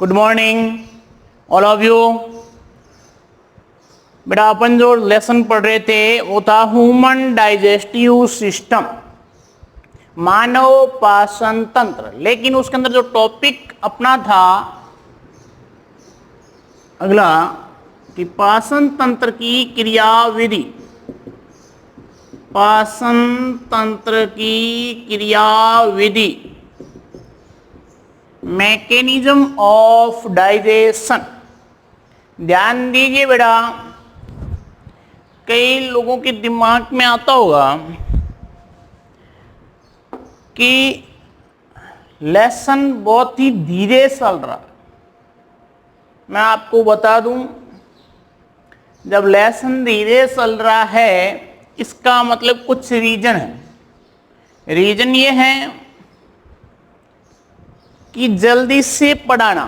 Good morning all of you. बेटा अपन जो lesson पढ़ रहे थे वो था ह्यूमन डाइजेस्टिव सिस्टम, मानव पाचन तंत्र। लेकिन उसके अंदर जो टॉपिक अपना था अगला कि पाचन तंत्र की क्रियाविधि, पाचन तंत्र की क्रियाविधि, मैकेनिज्म ऑफ डाइजेशन। ध्यान दीजिए बेटा, कई लोगों के दिमाग में आता होगा कि लेसन बहुत ही धीरे चल रहा है। मैं आपको बता दूं, जब लेसन धीरे चल रहा है इसका मतलब कुछ रीजन है। रीजन ये है कि जल्दी से पढ़ाना,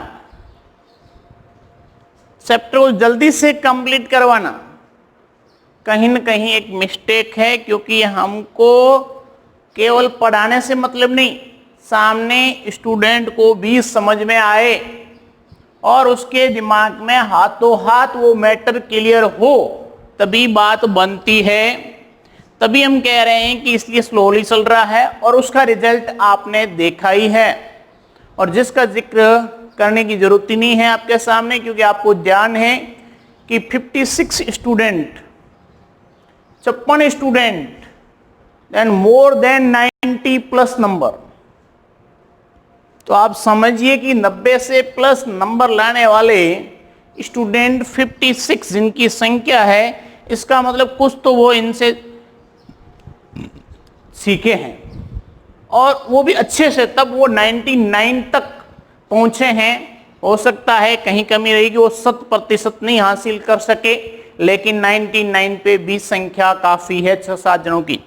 चैप्टर को जल्दी से कंप्लीट करवाना कहीं न कहीं एक मिस्टेक है, क्योंकि हमको केवल पढ़ाने से मतलब नहीं, सामने स्टूडेंट को भी समझ में आए और उसके दिमाग में हाथों हाथ वो मैटर क्लियर हो, तभी बात बनती है। तभी हम कह रहे हैं कि इसलिए स्लोली चल रहा है और उसका रिजल्ट आपने देखा ही है, और जिसका जिक्र करने की जरूरत ही नहीं है आपके सामने, क्योंकि आपको ध्यान है कि 56 student, 56 student and more than 90 plus number. तो आप समझिए कि 90 से प्लस नंबर लाने वाले स्टूडेंट 56 जिनकी संख्या है, इसका मतलब कुछ तो वो इनसे सीखे हैं और वो भी अच्छे से, तब वो 99 तक पहुंचे हैं। हो सकता है कहीं कमी रहेगी, वो 100% नहीं हासिल कर सके, लेकिन 99 पे भी संख्या काफी है 6-7 जनों की।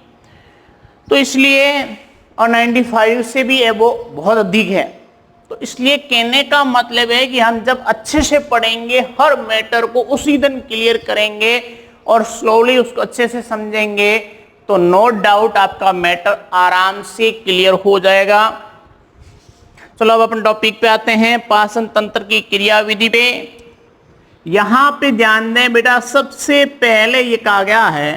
तो इसलिए, और 95 से भी है वो बहुत अधिक है। तो इसलिए कहने का मतलब है कि हम जब अच्छे से पढ़ेंगे, हर मैटर को उसी दिन क्लियर करेंगे और स्लोली उसको अच्छे से समझेंगे, तो नो डाउट आपका मैटर आराम से क्लियर हो जाएगा। चलो अब अपन टॉपिक पे आते हैं, पाचन तंत्र की क्रियाविधि पे। यहां पे ध्यान दें बेटा, सबसे पहले ये कहा गया है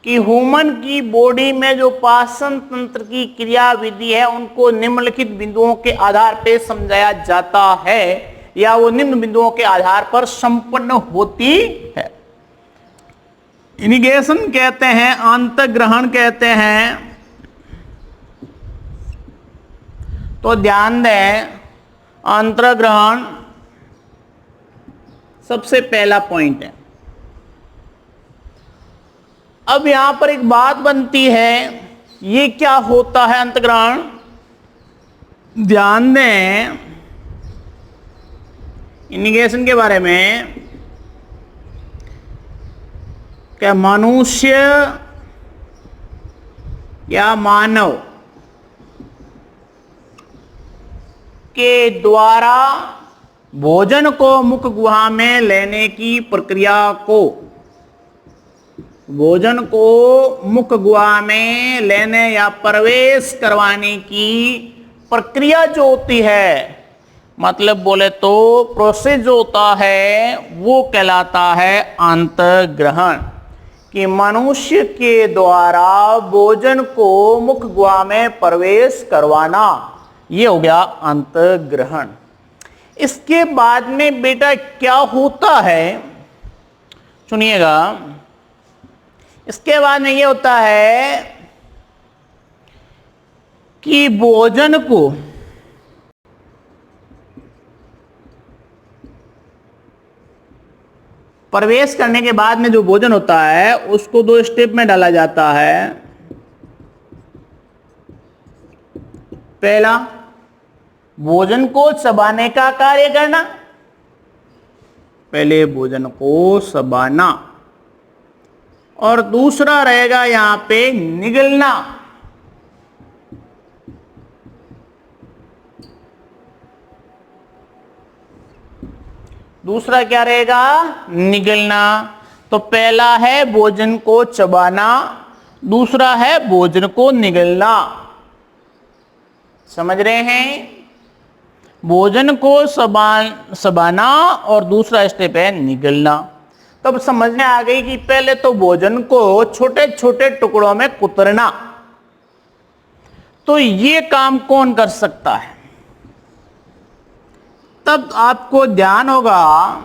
कि ह्यूमन की बॉडी में जो पाचन तंत्र की क्रियाविधि है उनको निम्नलिखित बिंदुओं के आधार पर समझाया जाता है, या वो निम्न बिंदुओं के आधार पर संपन्न होती है। इनिगेशन कहते हैं, अंतःग्रहण कहते हैं। तो ध्यान दें, अंतःग्रहण सबसे पहला पॉइंट है। अब यहां पर एक बात बनती है, ये क्या होता है अंतःग्रहण? ध्यान दें इनिगेशन के बारे में, क्या मनुष्य या मानव के द्वारा भोजन को मुख गुहा में लेने की प्रक्रिया को, भोजन को मुख गुहा में लेने या प्रवेश करवाने की प्रक्रिया जो होती है, मतलब बोले तो प्रोसेस जो होता है, वो कहलाता है अंतःग्रहण। कि मनुष्य के द्वारा भोजन को मुख गुहा में प्रवेश करवाना, ये हो गया अंतःग्रहण। इसके बाद में बेटा क्या होता है, सुनिएगा। इसके बाद में ये होता है कि भोजन को प्रवेश करने के बाद में जो भोजन होता है उसको 2 स्टेप में डाला जाता है। पहला, भोजन को चबाने का कार्य करना, पहले भोजन को चबाना, और दूसरा रहेगा यहां पे निगलना। दूसरा क्या रहेगा? निगलना। तो पहला है भोजन को चबाना, दूसरा है भोजन को निगलना। समझ रहे हैं? भोजन को चबाना और दूसरा स्टेप है निगलना। तब समझ में आ गई कि पहले तो भोजन को छोटे छोटे टुकड़ों में कुतरना, तो ये काम कौन कर सकता है? तब आपको ध्यान होगा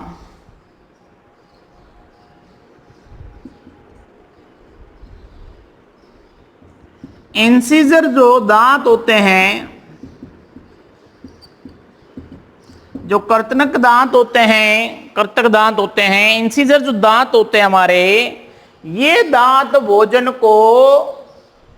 इंसीजर जो दांत होते हैं, जो कर्तनक दांत होते हैं, कर्तक दांत होते हैं, इंसीजर जो दांत होते हैं हमारे, ये दांत भोजन को,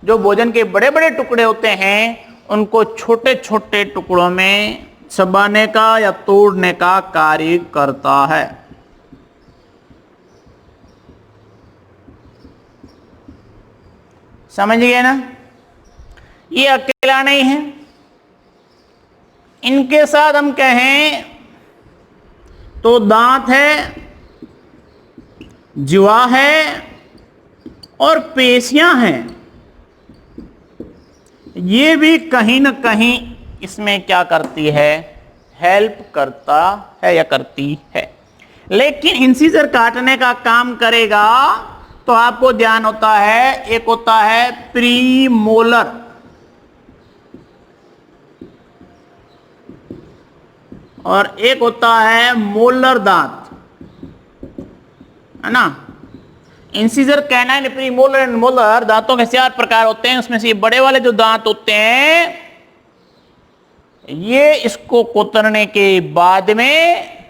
जो भोजन के बड़े बड़े टुकड़े होते हैं, उनको छोटे छोटे टुकड़ों में चबाने का या तोड़ने का कार्य करता है। समझ गए ना? ये अकेला नहीं है, इनके साथ हम कहें तो दांत है, जिह्वा है और पेशियां हैं, ये भी कहीं ना कहीं इसमें क्या करती है? हेल्प करता है या करती है। लेकिन इंसीजर काटने का काम करेगा तो आपको ध्यान होता है, एक होता है प्रीमोलर, और एक होता है मोलर दांत, है ना। Incisor, canine, premolar and molar दांतों के 4 प्रकार होते हैं। उसमें से ये बड़े वाले जो दांत होते हैं, ये इसको कुतरने के बाद में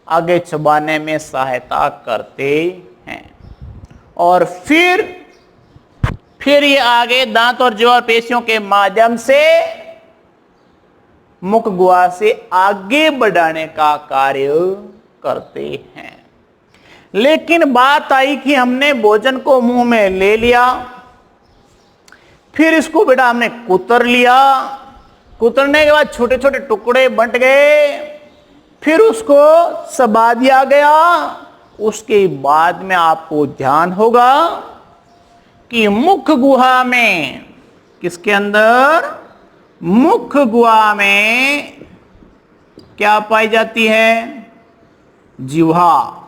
आगे चबाने में सहायता करते हैं, और फिर ये आगे दांत और जिह्वा पेशियों के माध्यम से मुख गुहा से आगे बढ़ाने का कार्य करते हैं। लेकिन बात आई कि हमने भोजन को मुंह में ले लिया, फिर इसको बेटा हमने कुतर लिया, कुतरने के बाद छोटे छोटे टुकड़े बंट गए, फिर उसको चबा दिया गया। उसके बाद में आपको ध्यान होगा कि मुख गुहा में, किसके अंदर? मुख गुहा में क्या पाई जाती है? जिह्वा,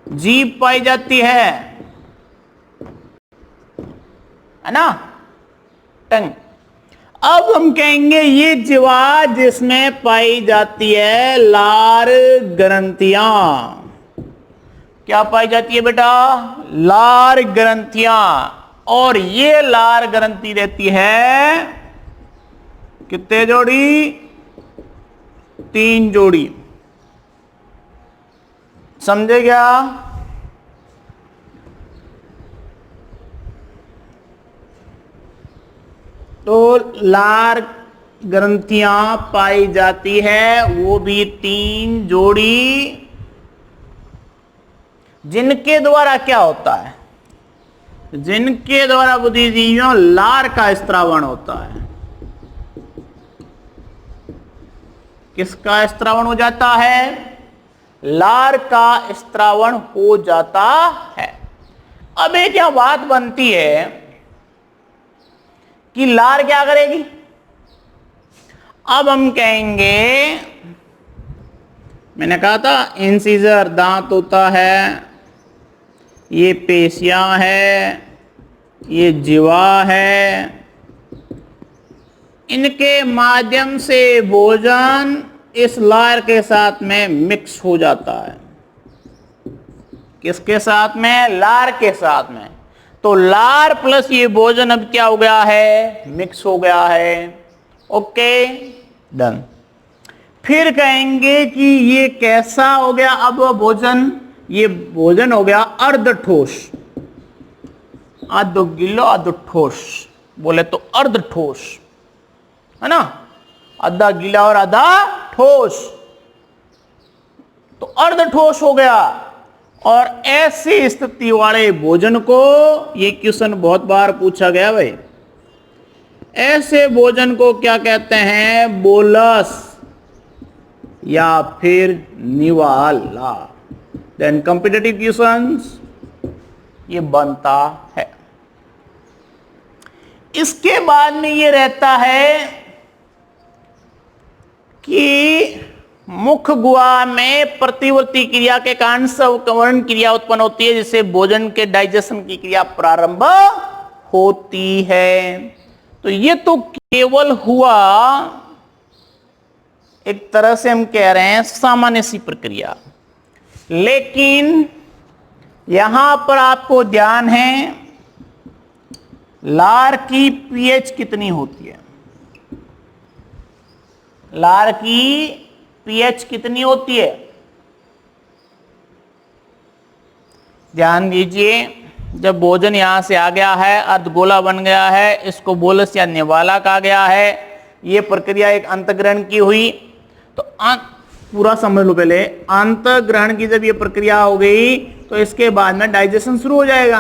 जीभ पाई जाती है ना, टंग। अब हम कहेंगे ये जिह्वा जिसमें पाई जाती है लार ग्रंथियां। क्या पाई जाती है बेटा? लार ग्रंथियां। और ये लार ग्रंथि रहती है कितने जोड़ी? 3 जोड़ी। समझे क्या? तो लार ग्रंथियां पाई जाती है, वो भी 3 जोड़ी, जिनके द्वारा क्या होता है? जिनके द्वारा बुद्धिजीवियों लार का स्त्रावण होता है। किसका स्त्रावण हो जाता है? लार का स्त्रावण हो जाता है। अब एक यहां बात बनती है कि लार क्या करेगी? अब हम कहेंगे, मैंने कहा था इंसीजर दांत होता है, ये पेशियां है, ये जिह्वा है, इनके माध्यम से भोजन इस लार के साथ में मिक्स हो जाता है। किसके साथ में? लार के साथ में। तो लार प्लस ये भोजन अब क्या हो गया है? मिक्स हो गया है। Okay, done. फिर कहेंगे कि ये कैसा हो गया अब भोजन? ये भोजन हो गया अर्ध ठोस, आधो गिलो आधो ठोस, बोले तो अर्ध ठोस, है ना, आधा गीला और आधा ठोस, तो अर्ध ठोस हो गया। और ऐसी स्थिति वाले भोजन को, ये क्वेश्चन बहुत बार पूछा गया भाई, ऐसे भोजन को क्या कहते हैं? बोलस या फिर निवाला। देन कॉम्पिटिटिव क्वेश्चंस ये बनता है। इसके बाद में ये रहता है कि मुख्य गुहा में प्रतिवर्ती क्रिया के कारण स्वकवरण क्रिया उत्पन्न होती है, जिससे भोजन के डाइजेशन की क्रिया प्रारंभ होती है। तो ये तो केवल हुआ एक तरह से हम कह रहे हैं सामान्य सी प्रक्रिया, लेकिन यहां पर आपको ध्यान है लार की पीएच कितनी होती है। लार की पीएच कितनी होती है, ध्यान दीजिए। जब भोजन यहां से आ गया है, अर्धगोला बन गया है, इसको बोलस या निवाला कहा गया है, यह प्रक्रिया एक अंतग्रहण की हुई, तो पूरा समझ लो पहले। अंतग्रहण की जब ये प्रक्रिया हो गई तो इसके बाद में डाइजेशन शुरू हो जाएगा,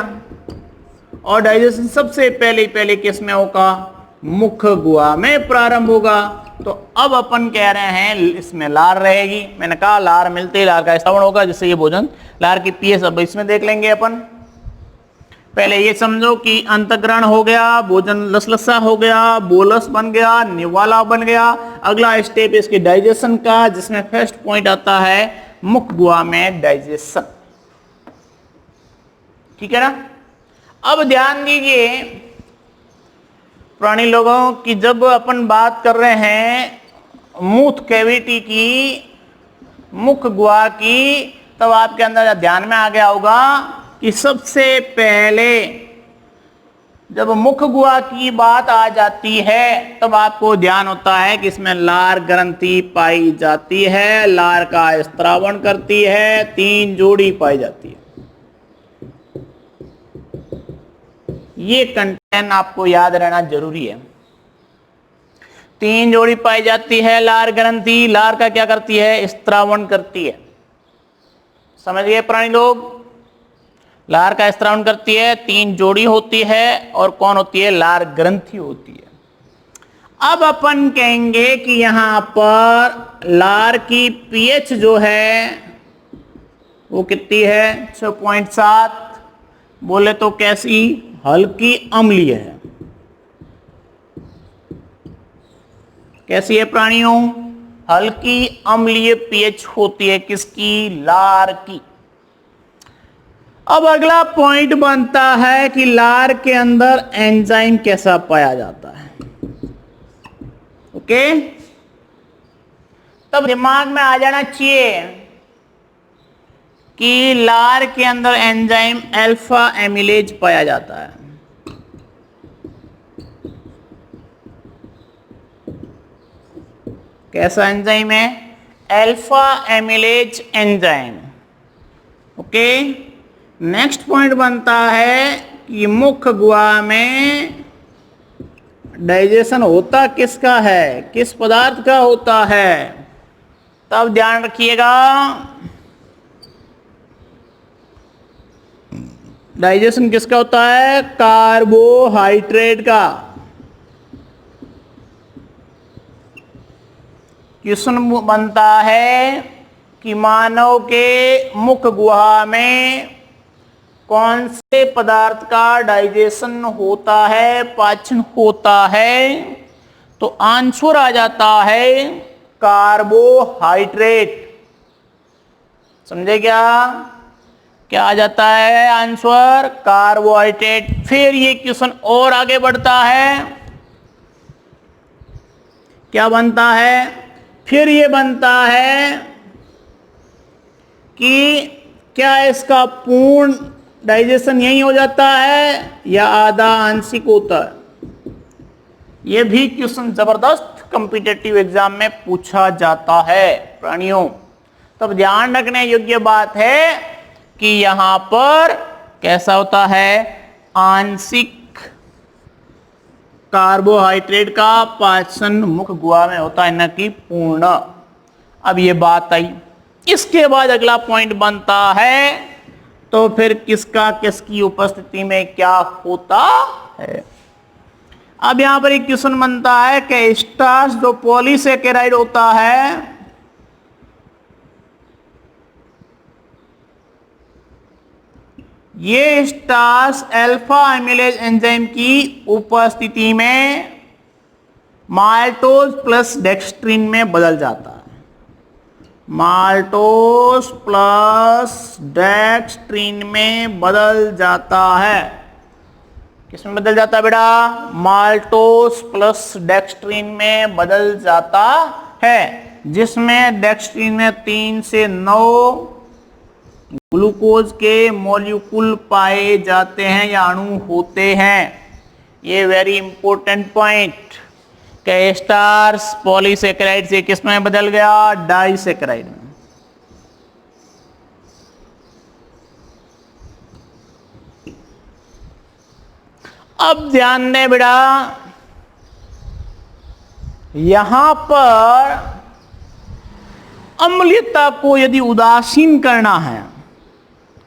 और डाइजेशन सबसे पहले किस में होगा, मुख्य गुहा में प्रारंभ होगा। तो अब अपन कह रहे हैं इसमें लार रहेगी। मैंने कहा लार मिलते ही लार का श्रवण होगा, जिससे ये भोजन लार की पीएच अब इसमें देख लेंगे अपन। पहले ये समझो कि अंतग्रहण हो गया, भोजन लसलसा हो गया, बोलस बन गया, निवाला बन गया। अगला स्टेप इसकी डाइजेशन का, जिसमें फर्स्ट पॉइंट आता है मुख्य गुहा में डाइजेशन। ठीक है ना। अब ध्यान दीजिए प्राणी लोगों की, जब अपन बात कर रहे हैं मूत्र कैविटी की, मुख्य गुहा की, तब आपके अंदर ध्यान में आ गया होगा कि सबसे पहले जब मुख्य गुहा की बात आ जाती है तब आपको ध्यान होता है कि इसमें लार ग्रंथि पाई जाती है, लार का स्त्रावण करती है, 3 जोड़ी पाई जाती है। ये कंटेंट आपको याद रहना जरूरी है। 3 जोड़ी पाई जाती है लार ग्रंथि। लार का क्या करती है, स्त्रावण करती है। समझ गए प्राणी लोग। लार का स्त्रावण करती है, 3 जोड़ी होती है, और कौन होती है, लार ग्रंथि होती है। अब अपन कहेंगे कि यहां पर लार की पीएच जो है वो कितनी है, 6.7। बोले तो कैसी, हल्की अम्लीय है। कैसी है प्राणियों, हल्की अम्लीय पीएच होती है किसकी, लार की। अब अगला पॉइंट बनता है कि लार के अंदर एंजाइम कैसा पाया जाता है। ओके, तब दिमाग में आ जाना चाहिए कि लार के अंदर एंजाइम अल्फा एमिलेज पाया जाता है। कैसा एंजाइम है, alpha amylase enzyme. Okay, next point बनता है कि मुख्य गुहा में डाइजेशन होता किसका है, किस पदार्थ का होता है। तब ध्यान रखिएगा, डाइजेशन किसका होता है, कार्बोहाइड्रेट का। क्वेश्चन बनता है कि मानव के मुख्य गुहा में कौन से पदार्थ का डाइजेशन होता है, पाचन होता है। तो आंसर आ जाता है कार्बोहाइड्रेट। समझे क्या, क्या आ जाता है आंसर, कार्बोहाइड्रेट। फिर ये क्वेश्चन और आगे बढ़ता है, क्या बनता है, फिर ये बनता है कि क्या इसका पूर्ण डाइजेशन यही हो जाता है या आधा आंशिक होता है। यह भी क्वेश्चन जबरदस्त कॉम्पिटिटिव एग्जाम में पूछा जाता है प्राणियों। तब ध्यान रखने योग्य बात है कि यहां पर कैसा होता है, आंशिक कार्बोहाइड्रेट का पाचन मुख्य गुहा में होता है, न कि पूर्ण। अब ये बात आई। इसके बाद अगला पॉइंट बनता है, तो फिर किसका किसकी उपस्थिति में क्या होता है। अब यहां पर एक क्वेश्चन बनता है कि स्टार्च जो पॉलीसेकेराइड होता है, ये स्टार्च अल्फा एमिलेज एंजाइम की उपस्थिति में माल्टोज प्लस डेक्स्ट्रीन में बदल जाता है। माल्टोज प्लस डेक्स्ट्रीन में बदल जाता है। किसमें बदल जाता है बेटा? माल्टोज प्लस डेक्स्ट्रीन में बदल जाता है, जिसमें डेक्स्ट्रीन में 3 से 9 ग्लूकोज के मॉलिक्यूल पाए जाते हैं या अणु होते हैं। ये वेरी इंपॉर्टेंट पॉइंट। के स्टार्स पॉलीसेकेराइड से किस में बदल गया? डाइसेकेराइड में। अब ध्यान दें बेटा, यहां पर अम्लीयता को यदि उदासीन करना है,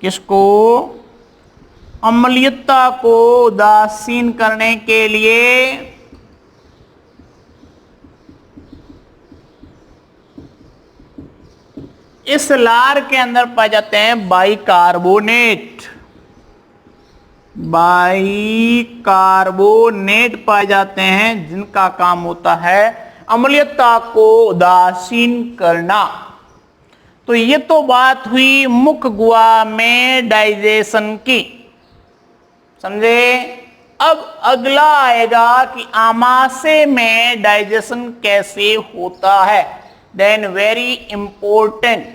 किसको? अम्लीयता को उदासीन करने के लिए इस लार के अंदर पाए जाते हैं बाइकार्बोनेट। बाइकार्बोनेट पाए जाते हैं, जिनका काम होता है अम्लीयता को उदासीन करना। तो ये तो बात हुई मुख गुहा में डाइजेशन की, समझे? अब अगला आएगा कि आमाशय में डाइजेशन कैसे होता है। देन वेरी इंपॉर्टेंट,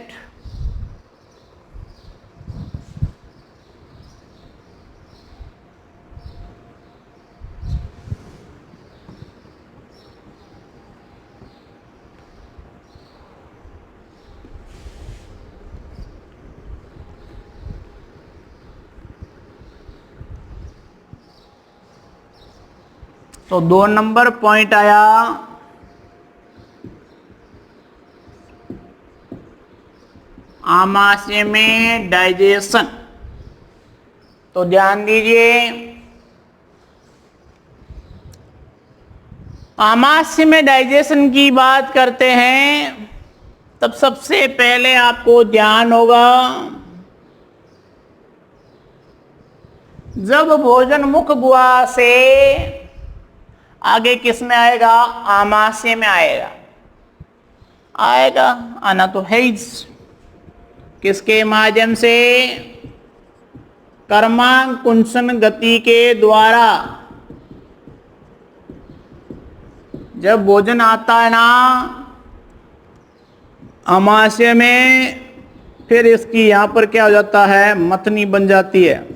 तो 2 नंबर पॉइंट आया आमाशय में डाइजेशन। तो ध्यान दीजिए, आमाशय में डाइजेशन की बात करते हैं तब सबसे पहले आपको ध्यान होगा, जब भोजन मुख गुहा से आगे किस में आएगा? आमाशय में आएगा। आना तो है ही। किसके माध्यम से? कर्माकुंचन गति के द्वारा। जब भोजन आता है ना आमाशय में, फिर इसकी यहां पर क्या हो जाता है? मथनी बन जाती है।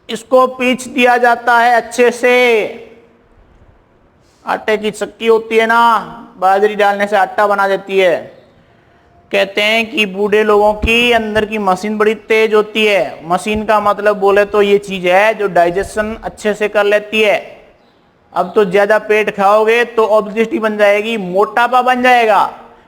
इसको पीस दिया जाता है अच्छे से। आटे की चक्की होती है ना, बाजरी डालने से आटा बना देती है। कहते हैं कि बूढ़े लोगों की अंदर की मशीन बड़ी तेज होती है। मशीन का मतलब बोले तो ये चीज है जो डाइजेशन अच्छे से कर लेती है। अब तो ज्यादा पेट खाओगे तो ओबेसिटी बन जाएगी, मोटापा बन जाएगा।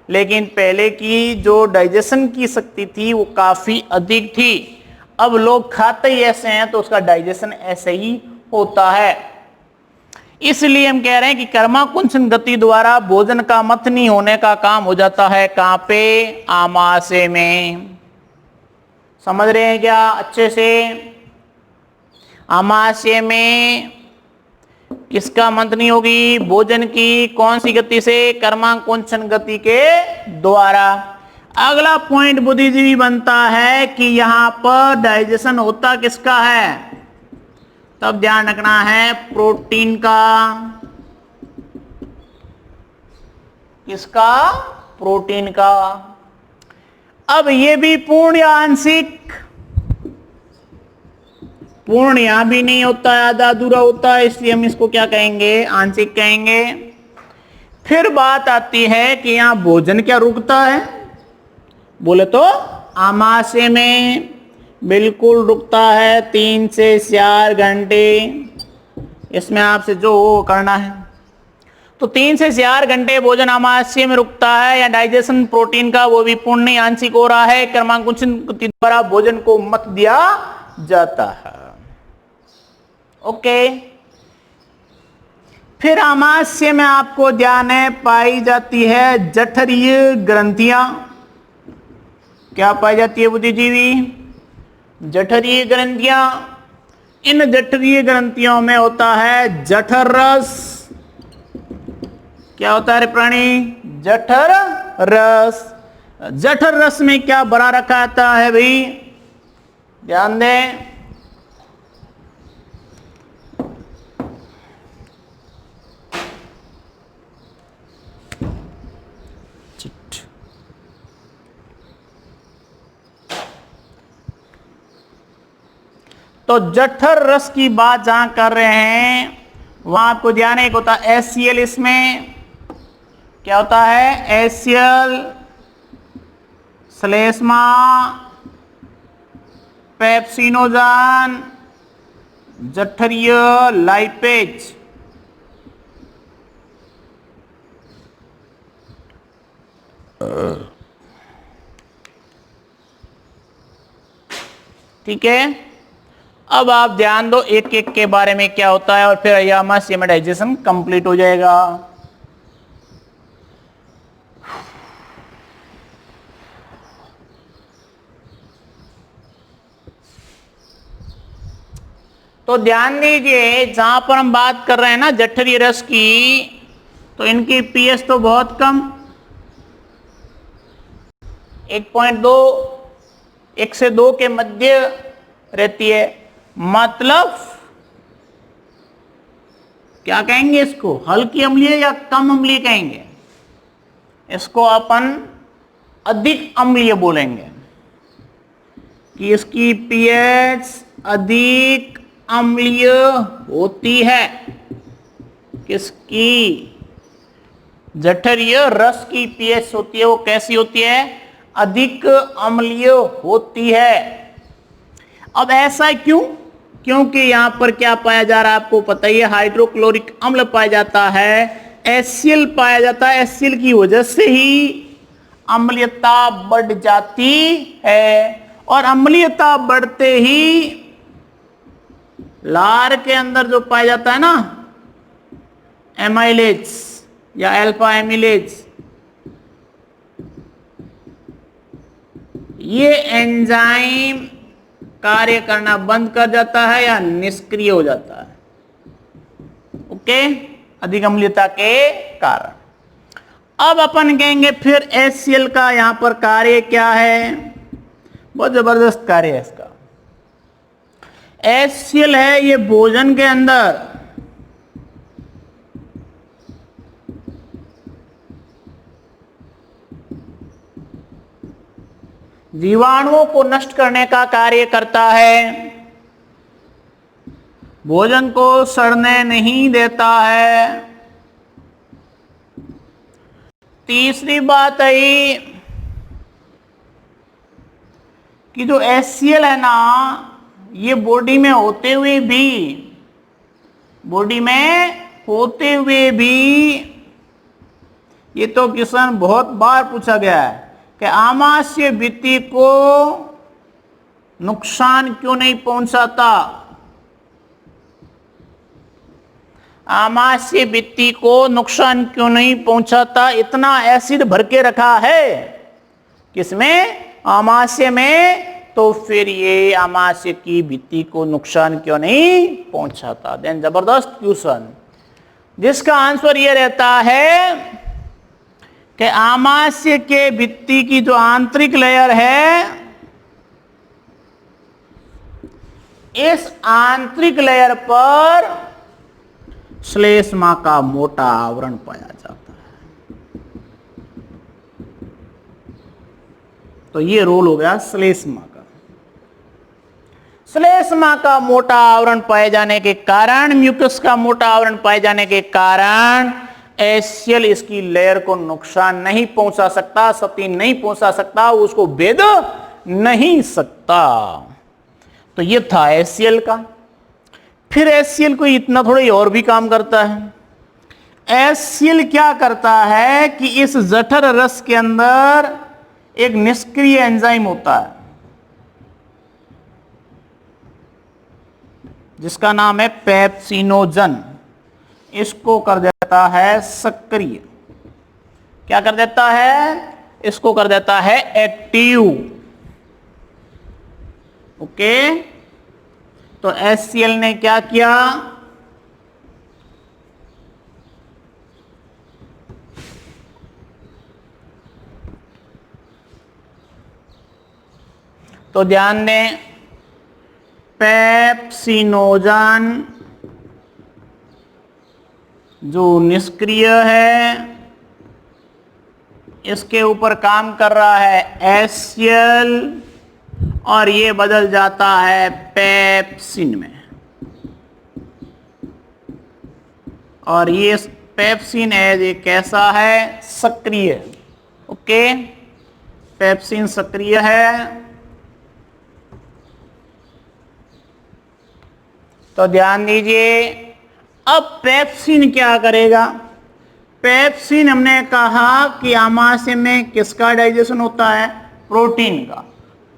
लेकिन पहले की जो डाइजेशन की शक्ति थी वो काफी अधिक थी। अब लोग खाते ही ऐसे हैं तो उसका डाइजेशन ऐसे ही होता है। इसलिए हम कह रहे हैं कि कर्माकुंचन गति द्वारा भोजन का मथनी होने का काम हो जाता है। कहां पे? आमाशय में। समझ रहे हैं क्या अच्छे से? आमाशय में किसका मंथनी होगी? भोजन की। कौन सी गति से? कर्माकुंचन गति के द्वारा। अगला पॉइंट बुद्धिजीवी बनता है कि यहां पर डाइजेशन होता किसका है? तब ध्यान रखना है प्रोटीन का। किसका? प्रोटीन का। अब ये भी पूर्ण या आंशिक? पूर्ण यहां भी नहीं होता है, आधा अधूरा होता है, इसलिए हम इसको क्या कहेंगे? आंशिक कहेंगे। फिर बात आती है कि यहां भोजन क्या रुकता है? बोले तो आमाशय में बिल्कुल रुकता है 3 से 4 घंटे। इसमें आपसे जो करना है, तो 3 से 4 घंटे भोजन आमाशय में रुकता है। या डाइजेशन प्रोटीन का वो भी पूर्ण नहीं आंशिक हो रहा है। कर्माकुंचन द्वारा भोजन को मथ दिया जाता है। ओके। फिर आमाशय में आपको ध्यान है पाई जाती है जठरीय ग्रंथियां। क्या पाई जाती है बुद्धिजीवी? जठरीय ग्रंथियां। इन जठरीय ग्रंथियों में होता है जठर रस, क्या होता है रे प्राणी? जठर रस। जठर रस में क्या भरा रखा आता है भाई? ध्यान दें। तो जठर रस की बात जहां कर रहे हैं वहां आपको ध्यान एक होता है HCl। इसमें क्या होता है? HCl, श्लेष्मा, पेप्सिनोजन, जठरीय लाइपेज। ठीक है, अब आप ध्यान दो एक एक के बारे में क्या होता है और फिर आमाशय में डाइजेशन कंप्लीट हो जाएगा। तो ध्यान दीजिए, जहां पर हम बात कर रहे हैं ना जठरीय रस की, तो इनकी पीएच तो बहुत कम, 1.2, 1 से 2 के मध्य रहती है। मतलब क्या कहेंगे इसको? हल्की अम्लीय या कम अम्लीय कहेंगे? इसको अपन अधिक अम्लीय बोलेंगे कि इसकी पीएच अधिक अम्लीय होती है। किसकी? जठरीय रस की पीएच होती है वो कैसी होती है? अधिक अम्लीय होती है। अब ऐसा क्यों? क्योंकि यहां पर क्या पाया जा रहा है आपको पता ही है, हाइड्रोक्लोरिक अम्ल पाया जाता है, HCl पाया जाता है। HCl की वजह से ही अम्लीयता बढ़ जाती है, और अम्लीयता बढ़ते ही लार के अंदर जो पाया जाता है ना एमाइलेज या अल्फा एमिलेज, ये एंजाइम कार्य करना बंद कर जाता है या निष्क्रिय हो जाता है। ओके, अधिक अम्लीयता के कारण। अब अपन कहेंगे फिर HCl का यहां पर कार्य क्या है? बहुत जबरदस्त कार्य है इसका। HCl है ये भोजन के अंदर जीवाणुओं को नष्ट करने का कार्य करता है, भोजन को सड़ने नहीं देता है। तीसरी बात है कि जो HCl है ना, ये बॉडी में होते हुए भी ये तो क्वेश्चन बहुत बार पूछा गया है कि आमाशय भित्ति को नुकसान क्यों नहीं पहुंचाता? आमाशय भित्ति को नुकसान क्यों नहीं पहुंचाता? इतना एसिड भर के रखा है किसमें? आमाशय में। तो फिर ये आमाशय की भित्ति को नुकसान क्यों नहीं पहुंचाता? देन जबरदस्त क्वेश्चन, जिसका आंसर ये रहता है कि आमाशय के भित्ति की जो आंतरिक लेयर है, इस आंतरिक लेयर पर श्लेष्मा का मोटा आवरण पाया जाता है। तो ये रोल हो गया श्लेष्मा का। श्लेष्मा का मोटा आवरण पाए जाने के कारण, म्यूकस का मोटा आवरण पाए जाने के कारण HCl इसकी लेयर को नुकसान नहीं पहुंचा सकता, क्षति नहीं पहुंचा सकता, उसको भेद नहीं सकता। तो ये था HCl का। फिर HCl को इतना थोड़ा और भी काम करता है। HCl क्या करता है कि इस जठर रस के अंदर एक निष्क्रिय एंजाइम होता है जिसका नाम है पेप्सिनोजन। इसको कर देता है सक्रिय। क्या कर देता है? इसको कर देता है एक्टिव। ओके, तो HCl ने क्या किया? तो ध्यान दें, पेप्सिनोजन जो निष्क्रिय है इसके ऊपर काम कर रहा है HCl और ये बदल जाता है पेप्सिन में, और ये पेप्सिन है ये कैसा है, सक्रिय। ओके, पेप्सिन सक्रिय है। तो ध्यान दीजिए, अब पेप्सिन क्या करेगा। पेप्सिन हमने कहा कि आमाशय में किसका डाइजेशन होता है, प्रोटीन का।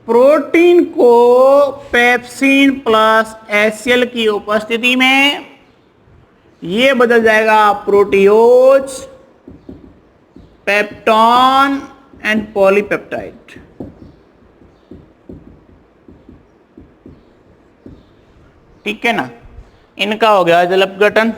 प्रोटीन को पेप्सिन प्लस HCl की उपस्थिति में ये बदल जाएगा प्रोटियोज, पेप्टॉन एंड पॉलीपेप्टाइड। ठीक है ना, इनका हो गया जल अपघटन।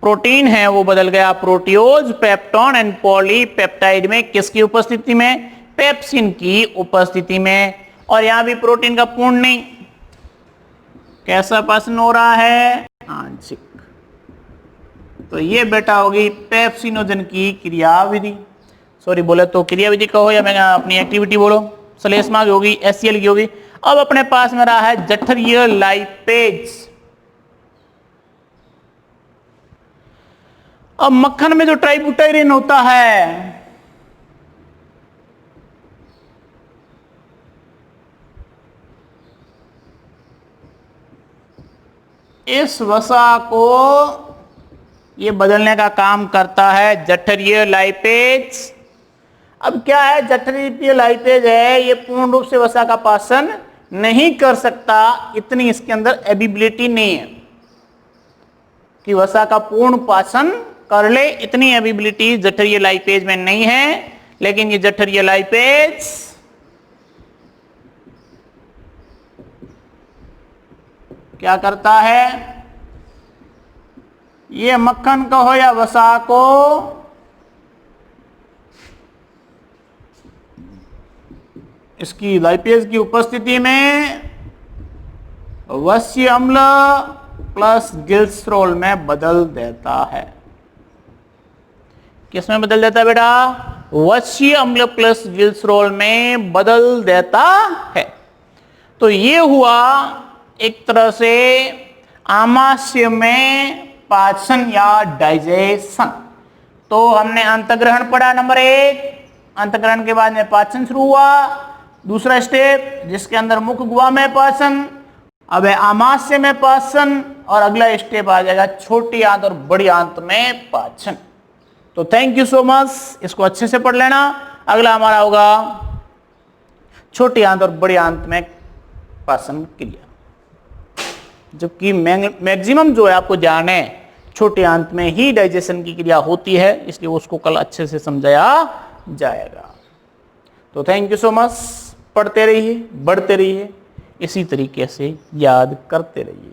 प्रोटीन है वो बदल गया प्रोटियोज, पेप्टॉन एंड पॉलीपेप्टाइड में, किसकी उपस्थिति में, पेप्सिन की उपस्थिति में। और यहां भी प्रोटीन का पूर्ण नहीं, कैसा पाचन हो रहा है, आंशिक। तो ये बेटा होगी पेप्सिनोजन की क्रियाविधि। सॉरी बोले तो क्रियाविधि कहो या मैं अपनी एक्टिविटी बोलो, श्लेष्मा की होगी, HCl की होगी। अब अपने पास में रहा है जठरीय लाइपेज। अब मक्खन में जो ट्राइब्यूटायरिन होता है, इस वसा को ये बदलने का काम करता है जठरीय लाइपेज। अब क्या है, जठरीय लाइपेज है ये पूर्ण रूप से वसा का पाचन नहीं कर सकता, इतनी इसके अंदर एबिलिटी नहीं है कि वसा का पूर्ण पाचन कर ले, इतनी एबिलिटी जठरीय लाइपेज में नहीं है। लेकिन ये जठरीय लाइपेज क्या करता है, ये मक्खन को हो या वसा को इसकी लाइपेज की उपस्थिति में वसीय अम्ल प्लस ग्लिसरॉल में बदल देता है। किस में बदल देता है बेटा, वसीय अम्ल प्लस ग्लिसरॉल में बदल देता है। तो ये हुआ एक तरह से आमाशय में पाचन या डाइजेशन। तो हमने अंतग्रहण पढ़ा नंबर 1, अंतग्रहण के बाद में पाचन शुरू हुआ, दूसरा स्टेप जिसके अंदर मुख गुहा में पाचन, अब है आमाशय में पाचन, और अगला स्टेप आ जाएगा छोटी आंत और बड़ी आंत में पाचन। तो थैंक यू सो मच, इसको अच्छे से पढ़ लेना। अगला हमारा होगा छोटी आंत और बड़ी आंत में पाचन क्रिया, जबकि मैक्सिमम जो है आपको ध्यान है छोटी आंत में ही डाइजेशन की क्रिया होती है, इसलिए उसको कल अच्छे से समझाया जाएगा। तो थैंक यू सो मच, पढ़ते रहिए, बढ़ते रहिए, इसी तरीके से याद करते रहिए।